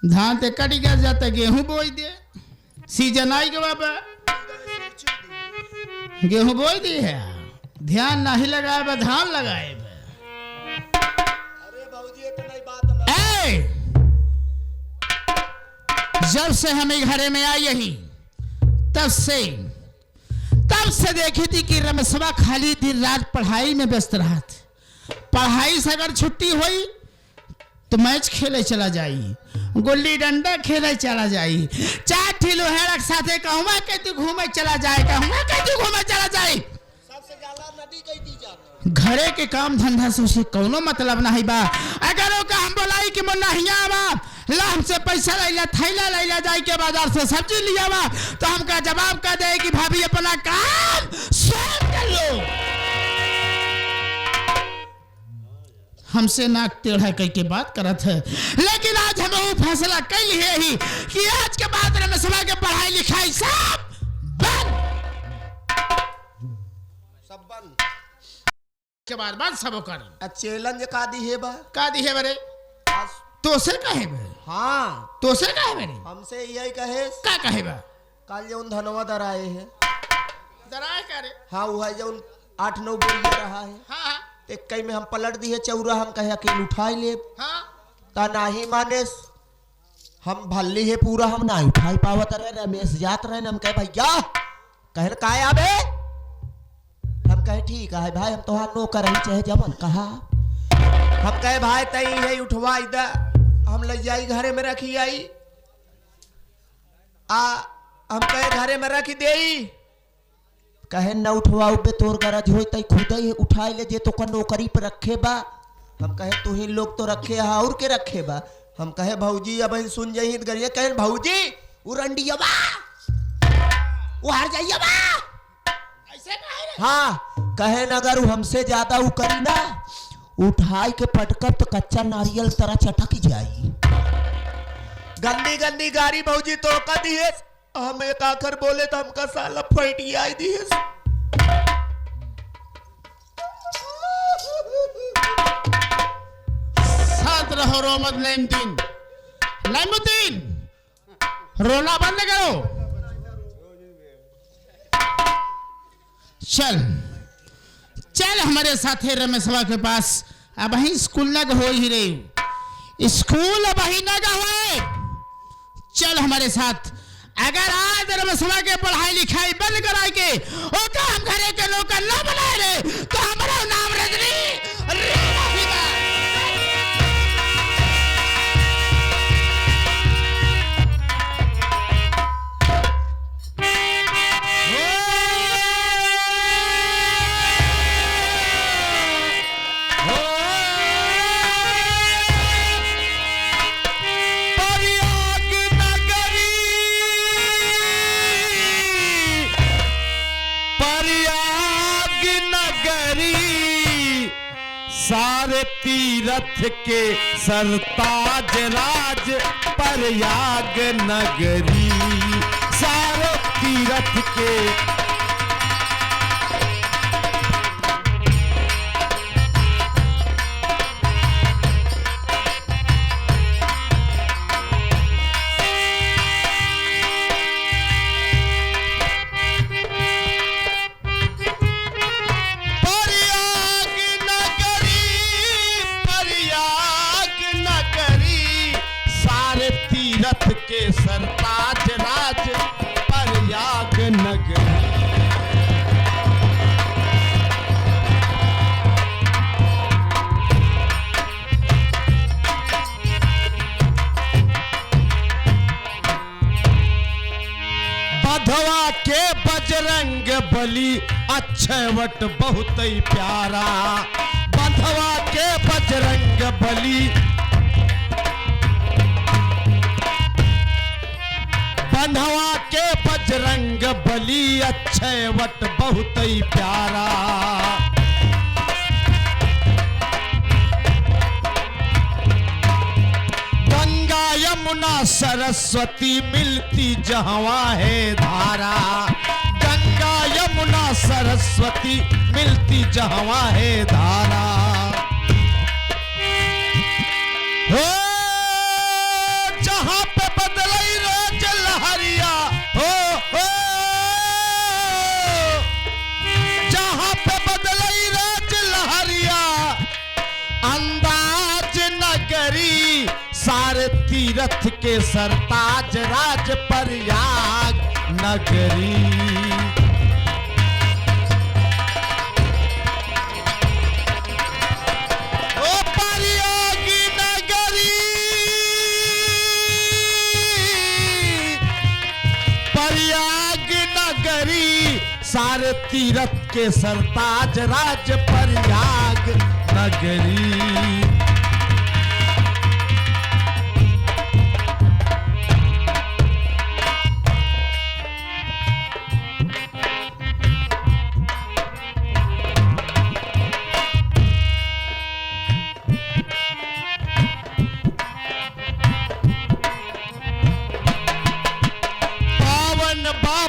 धान ते कट गया जाता गेहूं बोई दे सीजन आई के बाबा गेहूं बोई दी है ध्यान नहीं लगाए बा धान लगाए बा। अरे बाबूजी ये तो नहीं बात ना। जब से हमें घरे में आई यही तब से देखी थी कि रमेशवा खाली दिन रात पढ़ाई में व्यस्त रहा था। पढ़ाई से अगर छुट्टी हुई तो मैच खेले चला जाई गुल्ली डंडा खेले चला जाई 4 ठिलो हेड़क साथे कहूँगा के तू घूमे चला जाए कहूँगा के तू घूमे चला जाए सबसे ज्यादा नदी कही दी जाती घरे के काम धंधा से उसे कोनो मतलब नहीं बा। अगर ओका हम बोलाई कि मन नहीं आवा ला हमसे पैसा लैला थैला लैला जाए के बाजार से सब्जी लिया बा तो हमका जवाब का दे कि भाभी अपना काम स्वयं कर लो। हमसे नाक टेढ़ा कह के बात करत है लेकिन आज हम वो फैसला कर लिए ही कि आज के बाद रमेशवा के पढ़ाई लिखाई सब बंद के बाद सब कर चैलेंज का दी है बा का दी है बरे तो से कहे बे हाँ तो से कहे बरे हमसे यही कहे का कहे बा कल जो धनवा दराए है दराए करे हाँ वो है जो 8-9 बोरिया रहा है हाँ ते कई में हम पलट दी है चौरा हम कहे अकेले उठाई ले हाँ ता नहीं माने हम भल्ली है पूरा हम नहीं उठाई पावत रहे रमेश जात रहे हम कहे भैया कहे काय आबे हम कहे ठीक है भाई हम तोहार नौकर ही चाहे जमन कहा हम कहे भाई तई है उठवा इदा हम ले जाई घरे में रखी आई हम कहे घरे में रखी देई कहे न उठवाऊ बे तोर गरज होई तई खुद ही उठाई ले जे तो का नौकरी पे रखे बा हम कहे तू ही लोग तो रखे हा और के रखे बा हम कहे भौजी अब सुन जाई गरिया कहे भौजी उ रंडिया बा वो हार जाइए बा ऐसे कहे हाँ कहे न अगर हमसे ज्यादा वो करी ना उठाई के पटकर तो कच्चा नारियल तरह चटक जाई गंदी गंदी गाड़ी भौजी तो का दी है हम एक आखर बोले तो हमका साला फटी आई दी है साथ रहो रोमत नईमुद्दीन रोना बंद करो चल हमारे साथे रमेशवा के पास अब ही स्कूल न हो ही रही स्कूल अब ही न हुए चल हमारे साथ अगर आज रमेशवा के पढ़ाई लिखाई बंद कराए के ओका हम घरे के नौकर न बनाए रे तो हमारा नाम रजनी सारे तीरथ के सरताज राज प्रयाग नगरी सारे तीरथ के के सरताज राज प्रयाग नगरी बधवा के बजरंग बली अक्षयवट बहुत ही प्यारा बधवा के बजरंग बली बंधवा के बजरंग बली अक्षयवट बहुत ही प्यारा गंगा यमुना सरस्वती मिलती जहवा है धारा गंगा यमुना सरस्वती मिलती जहवा है धारा हो जहां पे बदलई रोज लहरिया हो, जहां पे बदलई रोज लहरिया, अंदाज नगरी सारे तीरथ के सरताज राज प्रयाग नगरी। सारे तीरथ के सरताज राज प्रयाग नगरी।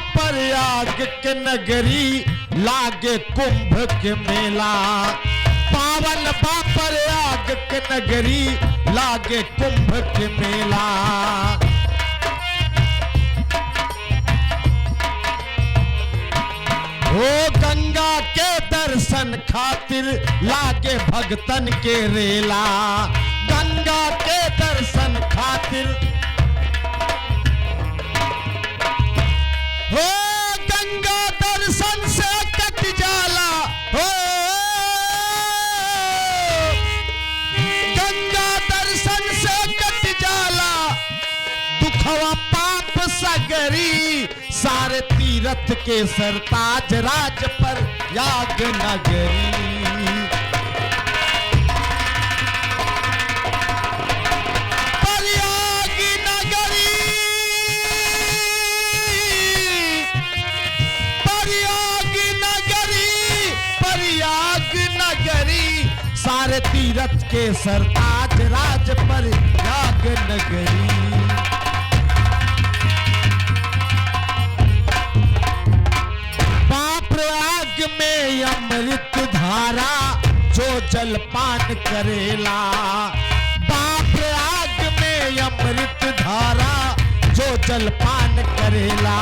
प्रयाग के नगरी लागे कुंभ के मेला, पावन बा प्रयाग के नगरी लागे कुंभ के मेला। ओ गंगा के दर्शन खातिर लागे भगतन के रेला, गंगा के दर्शन खातिर हो गंगा दर्शन से कट जाला, हो गंगा दर्शन से कट जाला दुखवा पाप सगरी। सारे तीरथ के सरताज राज प्रयाग नगरी। सारे तीरथ के सरताज राज प्रयाग नगरी। प्रयाग में अमृत धारा जो जलपान करेला, प्रयाग में अमृत धारा जो जलपान करेला।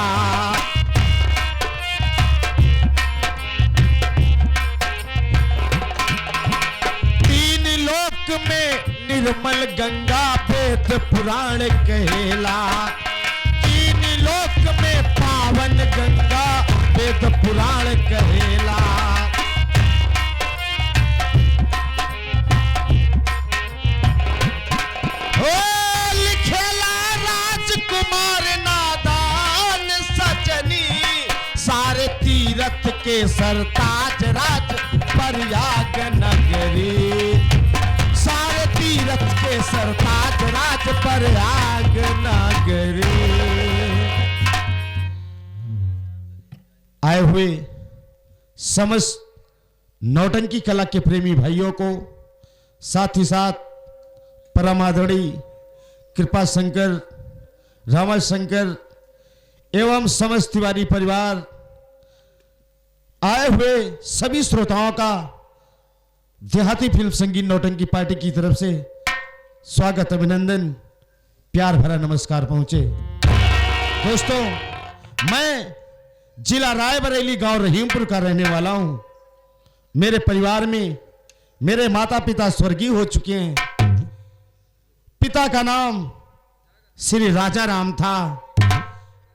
में निर्मल गंगा वेद पुराण कहेला, तीन लोक में पावन गंगा वेद पुराण कहेला। ओ लिखेला राजकुमार नादान सजनी, सारे तीरथ के सरताज राज प्रयाग नगरी। सारे तीरथ के सरताज राज प्रयाग नगरी। आए हुए समस्त नौटंकी कला के प्रेमी भाइयों को, साथ ही साथ परमादड़ी कृपा शंकर, रामा शंकर एवं समस्त तिवारी परिवार, आए हुए सभी श्रोताओं का देहाती फिल्म संगीत नौटंकी पार्टी की तरफ से स्वागत, अभिनंदन, प्यार भरा नमस्कार पहुंचे। दोस्तों, मैं जिला रायबरेली गांव रहीमपुर का रहने वाला हूं। मेरे परिवार में मेरे माता पिता स्वर्गीय हो चुके हैं। पिता का नाम श्री राजा राम था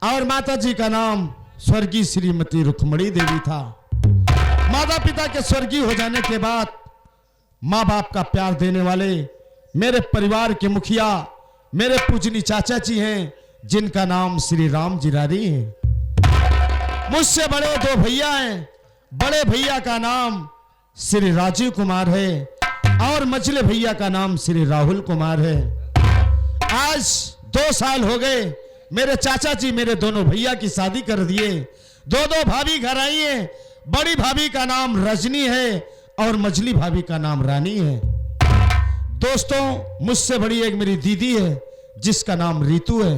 और माता जी का नाम स्वर्गीय श्रीमती रुक्मणी देवी था। माता पिता के स्वर्गीय हो जाने के बाद माँ बाप का प्यार देने वाले मेरे परिवार के मुखिया मेरे पूजनी चाचा जी हैं, जिनका नाम श्री राम जिरारी है। मुझसे बड़े दो भैया हैं। बड़े भैया का नाम श्री राजीव कुमार है और मझले भैया का नाम श्री राहुल कुमार है। आज 2 साल हो गए मेरे चाचा जी मेरे दोनों भैया की शादी कर दिए। दो भाभी घर आई हैं। बड़ी भाभी का नाम रजनी है और मझली भाभी का नाम रानी है। दोस्तों, मुझसे बड़ी एक मेरी दीदी है जिसका नाम रीतू है।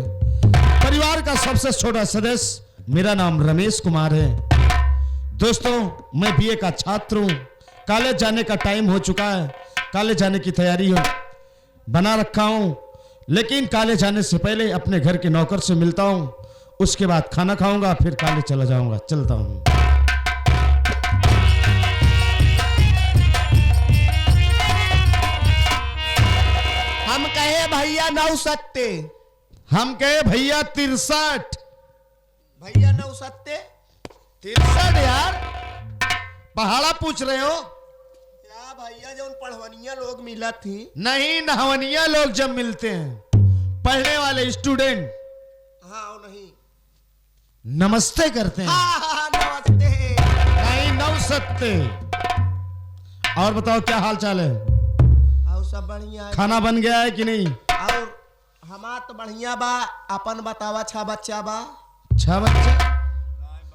परिवार का सबसे छोटा सदस्य मेरा नाम रमेश कुमार है। दोस्तों, मैं बीए का छात्र हूं। कॉलेज जाने का टाइम हो चुका है। कॉलेज जाने की तैयारी बना रखा हूं। लेकिन काले जाने से पहले अपने घर के नौकर से मिलता हूं, उसके बाद खाना खाऊंगा, फिर काले चला जाऊंगा। चलता हूं। हम कहे भैया 970। हम कहे भैया 63। भैया 970। 63 यार, पहाड़ा पूछ रहे हो? क्या भैया जो उन पढ़वनिया लोग मिला थी? नहीं, नहवनिया लोग जब मिलते हैं, पढ़ने वाले स्टूडेंट, हाँ वो नहीं नमस्ते करते हैं। हाँ, नमस्ते। नहीं, 970। और बताओ क्या हाल चाल है? और सब बढ़िया है। खाना बन गया है कि नहीं? और हमार तो बढ़िया बा, अपन बतावा। 6 बच्चा बा। 6 बच्चा?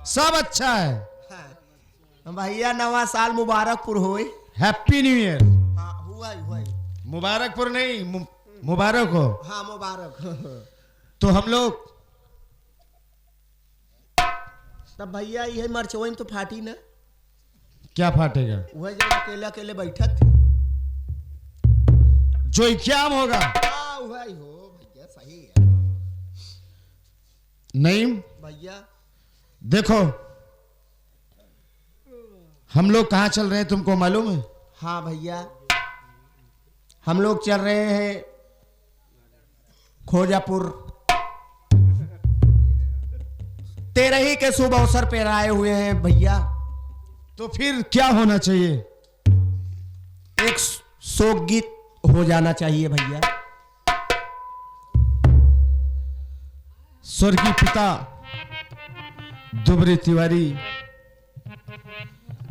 सब अच्छा है। हाँ। भैया नवा साल मुबारकपुर होई। Happy new year. हाँ हुआ ही। मुबारकपुर नहीं, मुबारक हो। हाँ मुबारक। तो हम लोग तब भैया ये मरचोइन तो फाटी ना। क्या फाटेगा? वह जब अकेले अकेले बैठक थी। जो इक्याम होगा। हाँ वही हो भैया, सही है। नहीं भैया देखो, हम लोग कहाँ चल रहे हैं तुमको मालूम है? हाँ भैया, हम लोग चल रहे हैं खोजापुर। तेरही के शुभ अवसर पर आए हुए हैं भैया। तो फिर क्या होना चाहिए? एक शोक गीत हो जाना चाहिए भैया। स्वर्गीय पिता दुबरे तिवारी,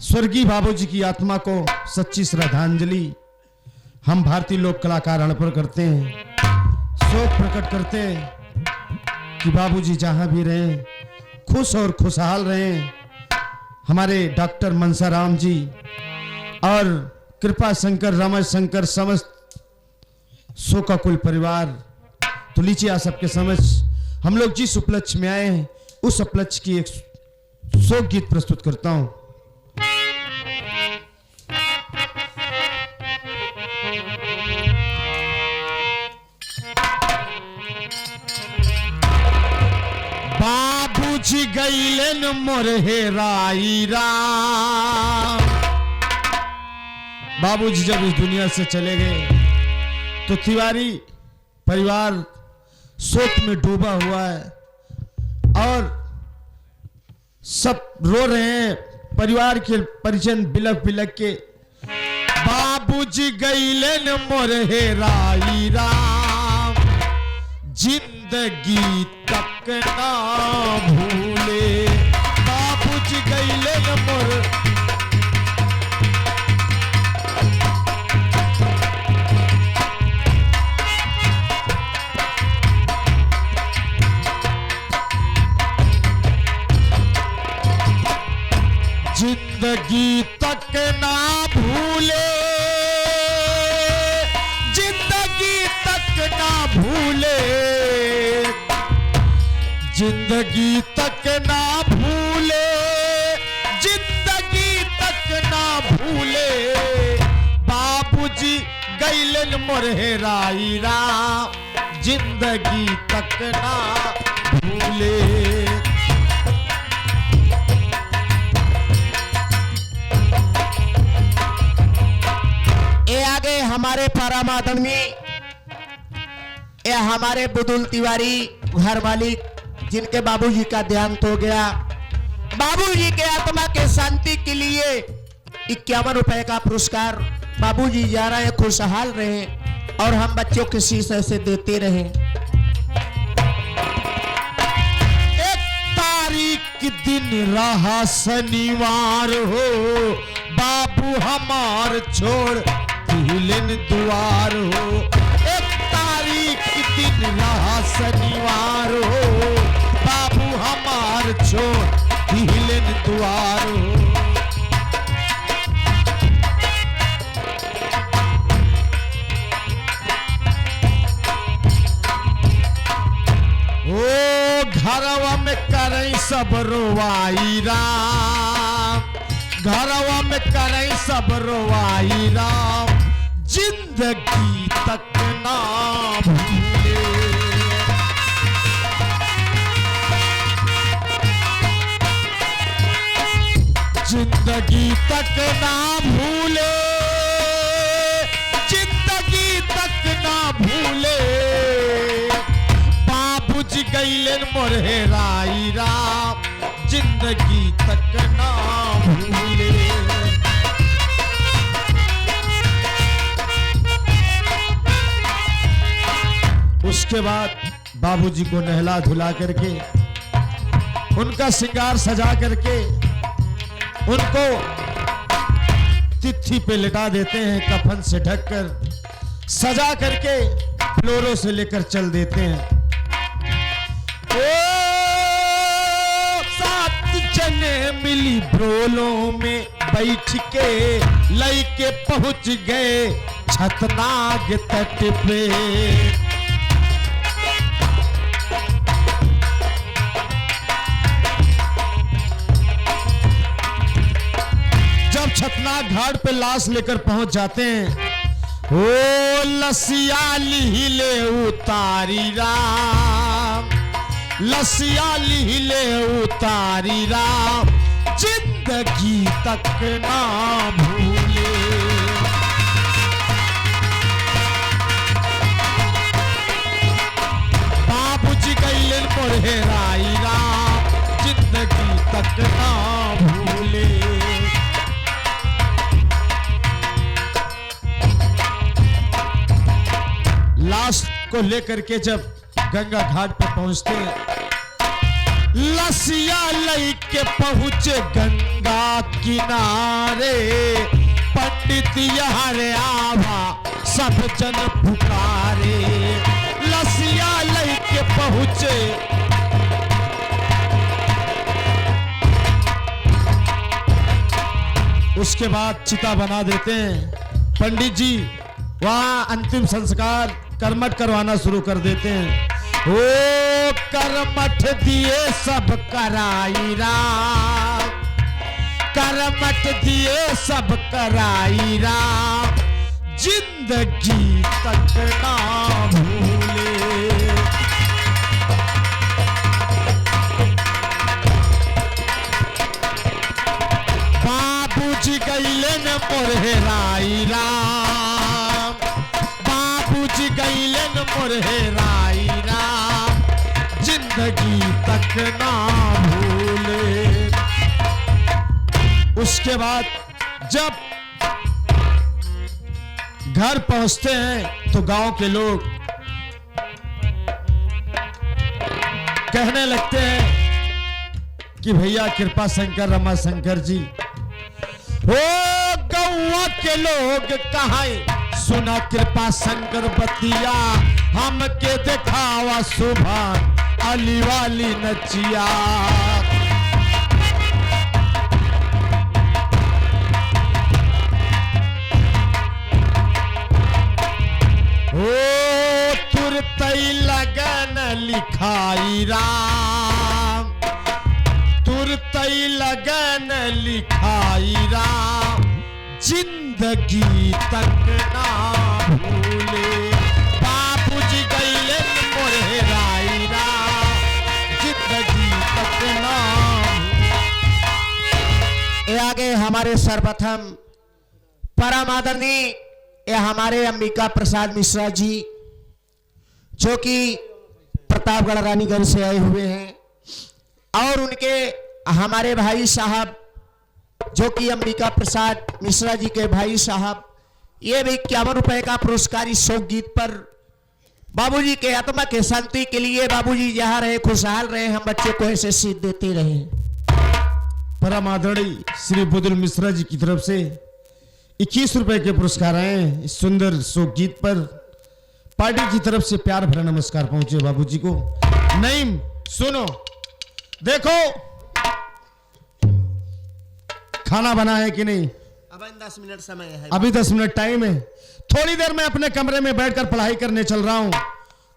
स्वर्गीय बाबूजी की आत्मा को सच्ची श्रद्धांजलि हम भारतीय लोक कलाकार अर्पण करते हैं। शोक प्रकट करते हैं कि बाबूजी जहां भी रहें, खुश और खुशहाल रहें। हमारे डॉक्टर मनसाराम जी और कृपा शंकर, रमेश शंकर, समस्त शो का कुल परिवार। तो लीजिए आप सबके समझ हम लोग जिस उपलक्ष्य में आए हैं, उस उपलक्ष्य की एक शोक गीत प्रस्तुत करता हूं। बाबूजी गईलन मोर हेराई राम। बाबूजी जब इस दुनिया से चले गए तो तिवारी परिवार शोक में डूबा हुआ है और सब रो रहे हैं। परिवार के परिजन बिलख बिलख के, बाबूजी गईलन मोर हेराई राम, जिंदगी तक ना भूले। बाबूजी गईलन मोर जिंदगी तक ना भूले, जिंदगी तक ना भूले, जिंदगी तक ना भूले, जिंदगी तक ना भूले। बाबूजी गईलन मोर हेराई राम, जिंदगी तक ना भूले। ये आगे हमारे परम आदमी, ये हमारे बुदुल तिवारी घर मालिक, जिनके बाबूजी का देहांत हो गया। बाबूजी के आत्मा के शांति के लिए 51 रुपए का पुरस्कार बाबूजी जा रहे हैं, खुशहाल रहे और हम बच्चों के शीशे से देते रहे। एक तारीख दिन रहा शनिवार हो, बाबू हमार छोड़ तिहलन दुआर हो। एक तारीख दिन रहा शनिवार हो, बाबू हमार छोड़ तिहलन दुआर हो। ओ घरवा में करई सब रोवाई राम, घरवा में करई सब रोवाई राम, जिंदगी तक ना भूले। तक ना भूले, जिंदगी तक ना भूले, बाबूजी गईलन मोरे राई राम, जिंदगी तक ना भूले। उसके बाद बाबूजी को नहला धुला करके, उनका श्रृंगार सजा करके, उनको तिथि पे लिटा देते हैं, कफन से ढककर सजा करके फ्लोरों से लेकर चल देते हैं। ओ सात जने मिली ब्रोलों में बैठ के, लई के पहुंच गए छतनाग तट पे। छतनाग घाट पे लाश लेकर पहुंच जाते हैं। ओ लसिया हिले उतारी राम, लसिया हिले उतारी राम, जिंदगी तक ना भूले। बाबूजी गईलन मोरे राई राम, जिंदगी तक ना भूले। लाश को लेकर के जब गंगा घाट पर पहुंचते हैं, लसिया लई के पहुंचे गंगा किनारे, पंडित यहाँ आवा सब जन पुकारे। लसिया लई के पहुंचे, उसके बाद चिता बना देते हैं। पंडित जी वहां अंतिम संस्कार कर्मठ करवाना शुरू कर देते हैं। ओ कर्मठ दिए सब कराई राम, कर्मठ दिए सब कराई राम, जिंदगी तक ना भूले। बाबूजी गईलन मोरे राई राम, बाबूजी गईलन मोरे राई राम, जिंदगी तक ना भूले। उसके बाद जब घर पहुंचते हैं तो गांव के लोग कहने लगते हैं कि भैया कृपा शंकर रमा शंकर जी, ओ गौवा के लोग कहां सुना कृपा शंकर बतिया, हम के दिखावा सुबह अली वाली नचिया। ओ तुरतई लगन लिखाई राम, तुरतई लगन लिखाई राम, जिंदगी तक ना भूले। बाबूजी गईलन मोरे राई राम, जिंदगी तक ना भूले। ये आगे हमारे सर्वप्रथम परम आदरणीय ये हमारे अंबिका प्रसाद मिश्रा जी, जो कि प्रतापगढ़ रानीगंज से आए हुए हैं, और उनके हमारे भाई साहब जो कि अंबिका प्रसाद मिश्रा जी के भाई साहब, ये भी 51 रुपए का पुरस्कार इस शोक गीत पर बाबूजी के आत्मा के शांति के लिए, बाबूजी जहाँ रहे खुशहाल रहे, हम बच्चे को ऐसे सीख देते रहे। परम आदरणीय श्री बुदुल मिश्रा जी की तरफ से 21 रुपए के पुरस्कार आए हैं। इस सुंदर शोक गीत पर पार्टी की तरफ से प्यार भरा नमस्कार पहुंचे बाबूजी को। नईम सुनो, देखो खाना बना है कि नहीं? अभी 10 मिनट समय है। अभी 10 मिनट टाइम है। थोड़ी देर में अपने कमरे में बैठकर पढ़ाई करने चल रहा हूं।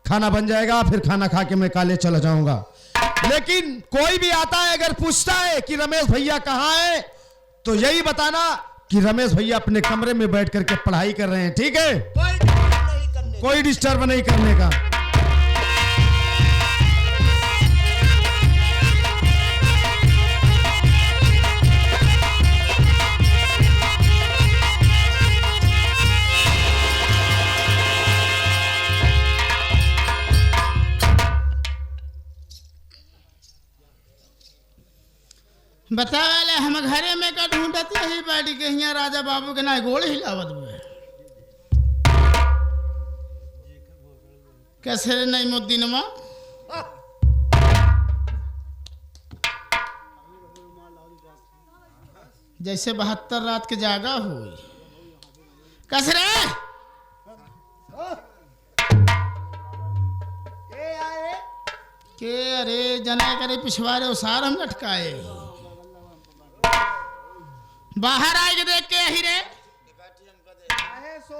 खाना बन जाएगा, फिर खाना खा के मैं कॉलेज चला जाऊंगा। लेकिन कोई भी आता है अगर पूछता है कि रमेश भैया कहाँ है, तो यही बताना कि रमेश भैया अपने कमरे में बैठ करके पढ़ाई कर रहे हैं। ठीक है, कोई डिस्टर्ब नहीं करने का। बता वाले हम घरे में का ढूंढत यही बाड़ी के हिया राजा बाबू के ना गोड़ हिलावत हुए कैसे रे नहीं मुद्दीनमा जैसे 72 रात के जागा हुई कैसे रे के अरे जना करे पिछवारे उसार हम लटकाए बाहर आए के देख के यही रे